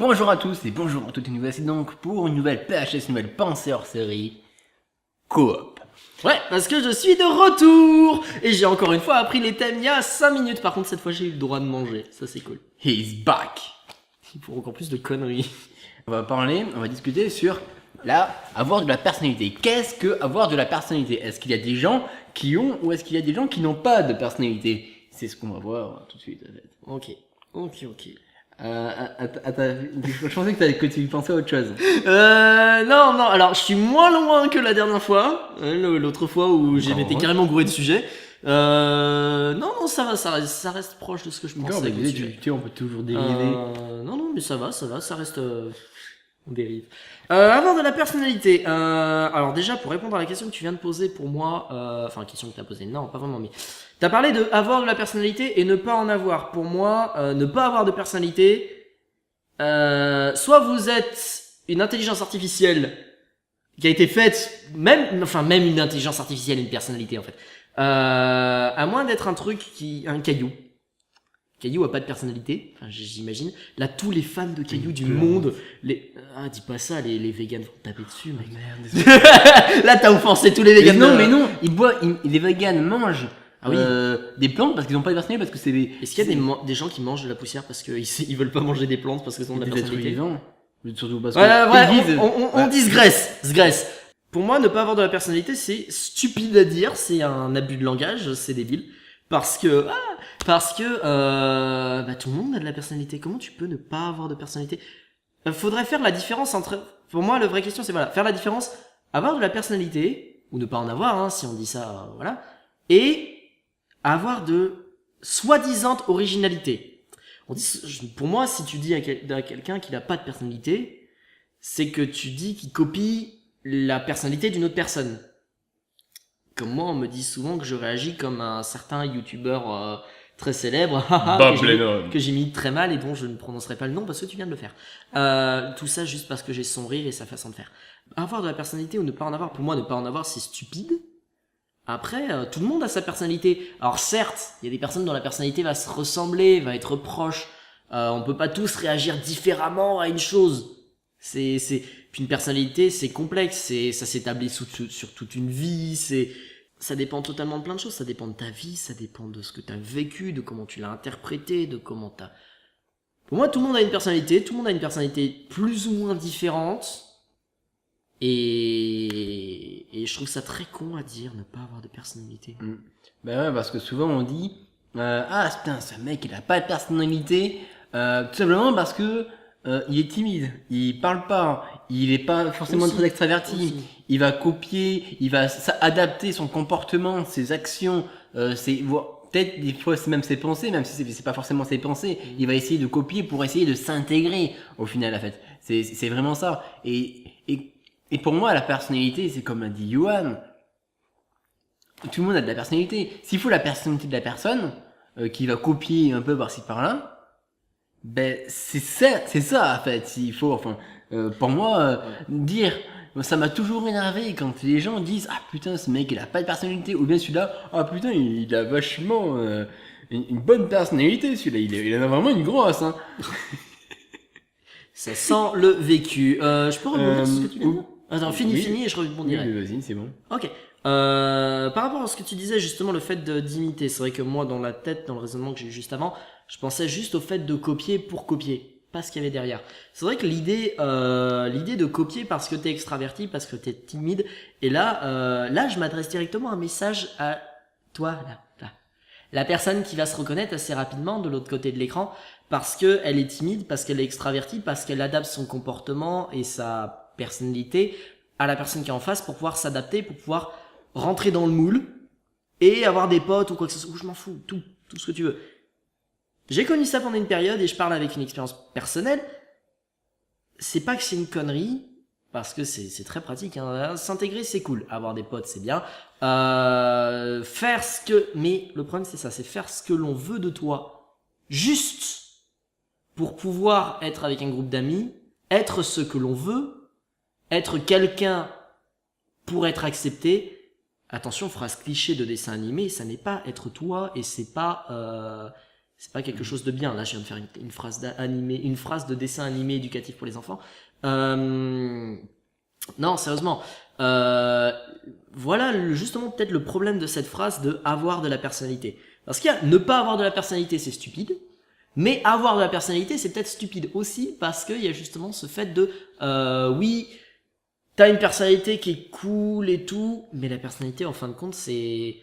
Bonjour à tous et bonjour à toutes, et nous voici donc pour une nouvelle PHS, une nouvelle pensée hors série, coop. Ouais, parce que je suis de retour. Et j'ai encore une fois appris les thèmes il y a 5 minutes. Par contre, cette fois, j'ai eu le droit de manger. Ça, c'est cool. He's back. Il faut encore plus de conneries. On va discuter sur avoir de la personnalité. Qu'est-ce que avoir de la personnalité? Est-ce qu'il y a des gens qui ont ou est-ce qu'il y a des gens qui n'ont pas de personnalité? C'est ce qu'on va voir tout de suite en fait. Ok. Je pensais que tu pensais à autre chose. Non, alors je suis moins loin que la dernière fois. L'autre fois où j'ai été carrément gouré de sujets. Non, ça reste proche de ce que je pensais. On peut toujours dériver. Non, mais ça reste... On dérive. Avoir de la personnalité. Alors déjà, pour répondre à la question que tu viens de poser pour moi, enfin, question que tu as posée, non, pas vraiment, mais tu as parlé de avoir de la personnalité et ne pas en avoir. Pour moi, ne pas avoir de personnalité, soit vous êtes une intelligence artificielle qui a été faite, même une intelligence artificielle, une personnalité en fait, à moins d'être un caillou. Caillou a pas de personnalité, enfin, j'imagine. Là, tous les fans de Caillou du monde, dis pas ça, les vegans vont taper dessus, mec. Merde. Là, t'as offensé tous les vegans. Mais non, les vegans mangent des plantes parce qu'ils n'ont pas de personnalité, parce que c'est des... Est-ce qu'il y a des gens qui mangent de la poussière parce qu'ils veulent pas manger des plantes parce qu'ils ont de la personnalité? Surtout parce que... on digresse. Pour moi, ne pas avoir de la personnalité, c'est stupide à dire, c'est un abus de langage, c'est débile. Parce que tout le monde a de la personnalité. Comment tu peux ne pas avoir de personnalité? Faudrait faire la différence entre... Pour moi, la vraie question, c'est faire la différence, avoir de la personnalité, ou ne pas en avoir, hein, si on dit ça, voilà, et avoir de soi-disant originalité. Pour moi, si tu dis à quelqu'un qu'il n'a pas de personnalité, c'est que tu dis qu'il copie la personnalité d'une autre personne. Comme moi, on me dit souvent que je réagis comme un certain youtubeur très célèbre que j'imite très mal et dont je ne prononcerai pas le nom parce que tu viens de le faire. Tout ça juste parce que j'ai son rire et sa façon de faire. Avoir de la personnalité ou ne pas en avoir, pour moi, ne pas en avoir, c'est stupide. Après, tout le monde a sa personnalité. Alors certes, il y a des personnes dont la personnalité va se ressembler, va être proche. On peut pas tous réagir différemment à une chose. Puis une personnalité, c'est complexe, ça s'établit sur toute une vie, ça dépend totalement de plein de choses, ça dépend de ta vie, ça dépend de ce que tu as vécu, de comment tu l'as interprété, de comment t'as... Pour moi, tout le monde a une personnalité plus ou moins différente, et je trouve ça très con à dire, ne pas avoir de personnalité. Ben ouais, parce que souvent on dit, putain, ce mec il a pas de personnalité, tout simplement parce que il est timide, il parle pas, il est pas forcément très extraverti, il va copier, il va adapter son comportement, ses actions, peut-être des fois c'est même ses pensées, même si c'est pas forcément ses pensées, il va essayer de copier pour essayer de s'intégrer au final en fait. C'est vraiment ça. Et pour moi la personnalité, c'est comme l'a dit Johan, tout le monde a de la personnalité. S'il faut la personnalité de la personne qui va copier un peu par-ci par-là, ben c'est ça en fait. Il faut, pour moi, dire, ça m'a toujours énervé quand les gens disent putain ce mec il a pas de personnalité, ou bien celui-là putain il a vachement une bonne personnalité, celui-là il en a vraiment une grosse hein. Ça sent le vécu. Je peux rebondir sur ce que tu viens de dire? Attends, fini et je rebondirai. Oui, vas-y, c'est bon. Ok. Par rapport à ce que tu disais, justement, le fait d'imiter, c'est vrai que moi, dans la tête, dans le raisonnement que j'ai eu juste avant, je pensais juste au fait de copier pour copier, pas ce qu'il y avait derrière. C'est vrai que l'idée de copier parce que t'es extraverti, parce que t'es timide, et là, je m'adresse directement un message à toi, là. La personne qui va se reconnaître assez rapidement de l'autre côté de l'écran, parce que elle est timide, parce qu'elle est extravertie, parce qu'elle adapte son comportement et sa personnalité à la personne qui est en face pour pouvoir s'adapter, pour pouvoir rentrer dans le moule et avoir des potes ou quoi que ce soit. Je m'en fous, tout ce que tu veux. J'ai connu ça pendant une période et je parle avec une expérience personnelle. C'est pas que c'est une connerie, parce que c'est très pratique, hein. S'intégrer c'est cool, avoir des potes c'est bien, mais le problème c'est ça, c'est faire ce que l'on veut de toi, juste pour pouvoir être avec un groupe d'amis, être ce que l'on veut, être quelqu'un pour être accepté. Attention, phrase cliché de dessin animé, ça n'est pas être toi et c'est pas c'est pas quelque chose de bien. Là, je viens de faire une phrase une phrase de dessin animé éducatif pour les enfants. Non, sérieusement. Voilà justement peut-être le problème de cette phrase de avoir de la personnalité. Parce qu'il y a ne pas avoir de la personnalité, c'est stupide. Mais avoir de la personnalité, c'est peut-être stupide aussi parce qu'il y a justement ce fait de oui, t'as une personnalité qui est cool et tout, mais la personnalité, en fin de compte, c'est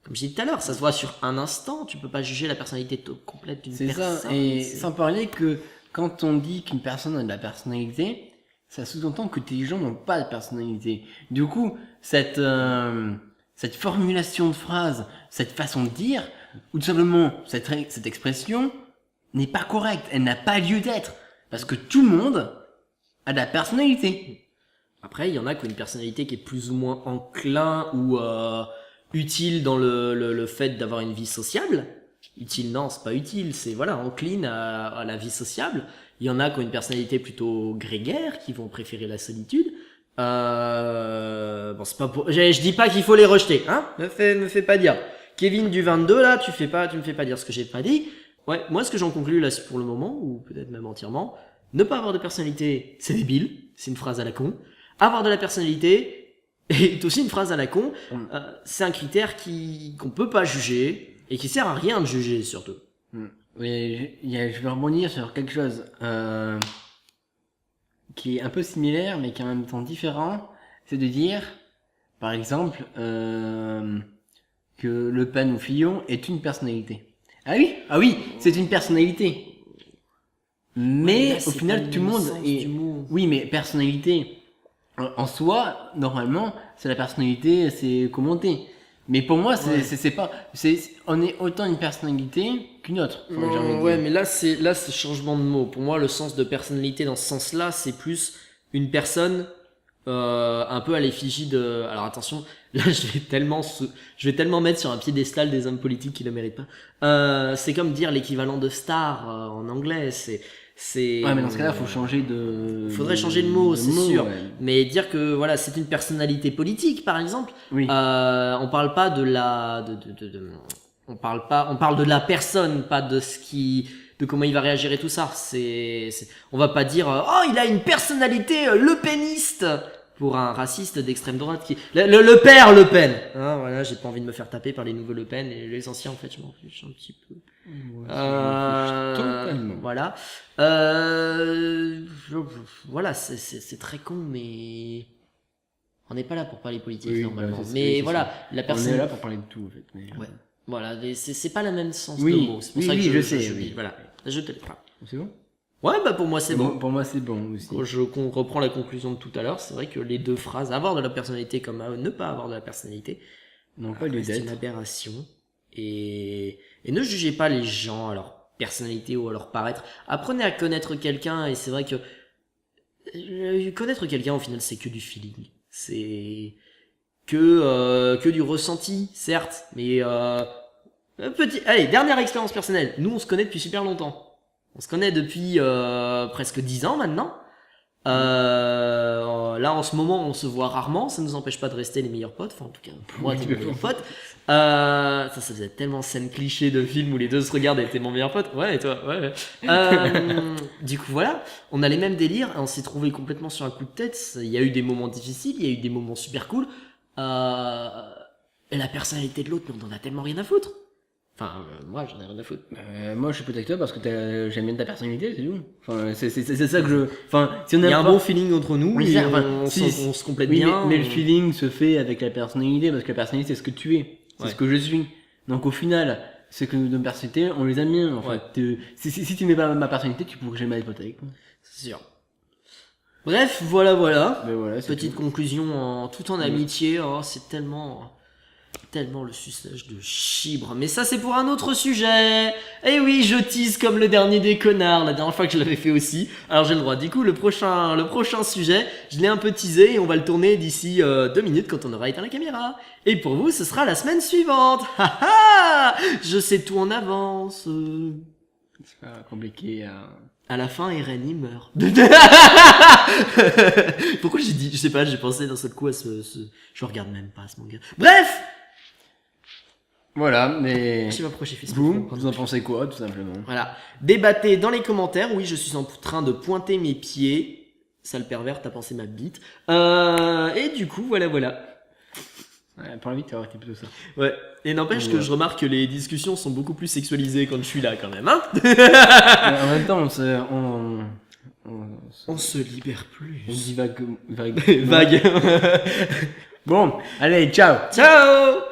comme j'ai dit tout à l'heure, ça se voit sur un instant. Tu peux pas juger la personnalité complète d'une personne. C'est ça. Et sans parler que quand on dit qu'une personne a de la personnalité, ça sous-entend que tes gens n'ont pas de personnalité. Du coup, cette formulation de phrase, cette façon de dire, ou tout simplement cette expression, n'est pas correcte. Elle n'a pas lieu d'être. Parce que tout le monde a de la personnalité. Après, il y en a qui ont une personnalité qui est plus ou moins enclin ou utile dans le fait d'avoir une vie sociable. Utile, non, c'est pas utile. C'est, voilà, encline à la vie sociable. Il y en a qui ont une personnalité plutôt grégaire, qui vont préférer la solitude. Bon, c'est pas pour... je dis pas qu'il faut les rejeter, hein. Me fais pas dire. Kevin du 22, là, tu me fais pas dire ce que j'ai pas dit. Ouais, moi, ce que j'en conclus, là, pour le moment, ou peut-être même entièrement, ne pas avoir de personnalité, c'est débile. C'est une phrase à la con. Avoir de la personnalité est aussi une phrase à la con. C'est un critère qu'on peut pas juger et qui sert à rien de juger, surtout. Oui, je vais rebondir sur quelque chose qui est un peu similaire, mais qui est en même temps différent. C'est de dire, par exemple, que Le Pen ou Fillon est une personnalité. Ah oui, c'est une personnalité. Mais là, au final, tout le monde est... Oui, mais personnalité, en soi, normalement, c'est la personnalité, c'est commenté. Mais pour moi, on est autant une personnalité qu'une autre. Ouais, mais là, c'est changement de mot. Pour moi, le sens de personnalité dans ce sens-là, c'est plus une personne un peu à l'effigie de... Alors attention, là, je vais tellement mettre sur un piédestal des hommes politiques qui le méritent pas. C'est comme dire l'équivalent de star en anglais. Ouais, mais dans ce cas-là, faut changer de... Faudrait changer de mot, c'est sûr. Ouais. Mais dire que, voilà, c'est une personnalité politique, par exemple. Oui. On parle pas de la, on parle de la personne, pas de de comment il va réagir et tout ça. On va pas dire, oh, il a une personnalité lepéniste pour un raciste d'extrême droite le père Le Pen. Hein, voilà, j'ai pas envie de me faire taper par les nouveaux Le Pen et les anciens, en fait, je m'en fiche un petit peu. Voilà. Voilà, c'est très con, mais on n'est pas là pour parler politique normalement. Mais voilà, la personne. On est là pour parler de tout, en fait. Mais... Ouais. Voilà, c'est pas la même sens de mots. C'est pour ça que je sais. Voilà, je te l'ai pas. C'est bon? Ouais, bah pour moi c'est bon. Pour moi c'est bon aussi. Quand je reprends la conclusion de tout à l'heure, c'est vrai que les deux phrases, avoir de la personnalité comme ne pas avoir de la personnalité, non pas lieu c'est d'être. une aberration. Et ne jugez pas les gens à leur personnalité ou à leur paraître. Apprenez à connaître quelqu'un, et c'est vrai que connaître quelqu'un au final c'est que du feeling. C'est que du ressenti, certes, mais allez, dernière expérience personnelle. Nous on se connaît depuis super longtemps. On se connaît depuis presque 10 ans maintenant. Là en ce moment on se voit rarement, ça nous empêche pas de rester les meilleurs potes, enfin en tout cas pour moi t'es mon meilleur pote. Ça faisait tellement scène cliché de film où les deux se regardent et t'es mon meilleur pote. Ouais, et toi, ouais. Du coup voilà, on a les mêmes délires, on s'est trouvé complètement sur un coup de tête. Il y a eu des moments difficiles, il y a eu des moments super cool. Et la personnalité de l'autre, on en a tellement rien à foutre. Enfin, moi j'en ai rien à foutre. Moi je suis peut-être toi parce que j'aime bien ta personnalité, c'est tout. Enfin, c'est ça que je. Enfin, si on il y a un bon feeling entre nous, oui, et on se complète bien. Mais le feeling se fait avec la personnalité parce que la personnalité c'est ce que tu es, c'est ce que je suis. Donc au final, c'est que nos personnalités, on les aime bien. En fait, si tu n'aimais pas ma personnalité, tu pourrais jamais être pote avec moi. C'est sûr. Bref, voilà. Mais voilà, petite conclusion tout en amitié. Oh, c'est tellement le suçage de chibre. Mais ça, c'est pour un autre sujet. Eh oui, je tease comme le dernier des connards, la dernière fois que je l'avais fait aussi. Alors j'ai le droit. Du coup, le prochain sujet, je l'ai un peu teasé et on va le tourner d'ici 2 minutes quand on aura éteint la caméra. Et pour vous, ce sera la semaine suivante. Je sais tout en avance. C'est pas compliqué à la fin, Irene meurt. Pourquoi j'ai dit, je sais pas, j'ai pensé d'un seul coup à je regarde même pas ce manga. Bref! Voilà, mais Je vais m'approcher Facebook. vous, vous en pensez quoi, tout simplement? Voilà. Débattez dans les commentaires. Oui, je suis en train de pointer mes pieds. Sale pervers, t'as pensé ma bite. Et du coup, voilà. Ouais, pour la vie, tu vas arrêter plutôt ça. Ouais. Et n'empêche que Ouais. je remarque que les discussions sont beaucoup plus sexualisées quand je suis là, quand même, hein. En même temps, On se libère plus. on divague. Vague. Bon, allez, ciao! Ciao.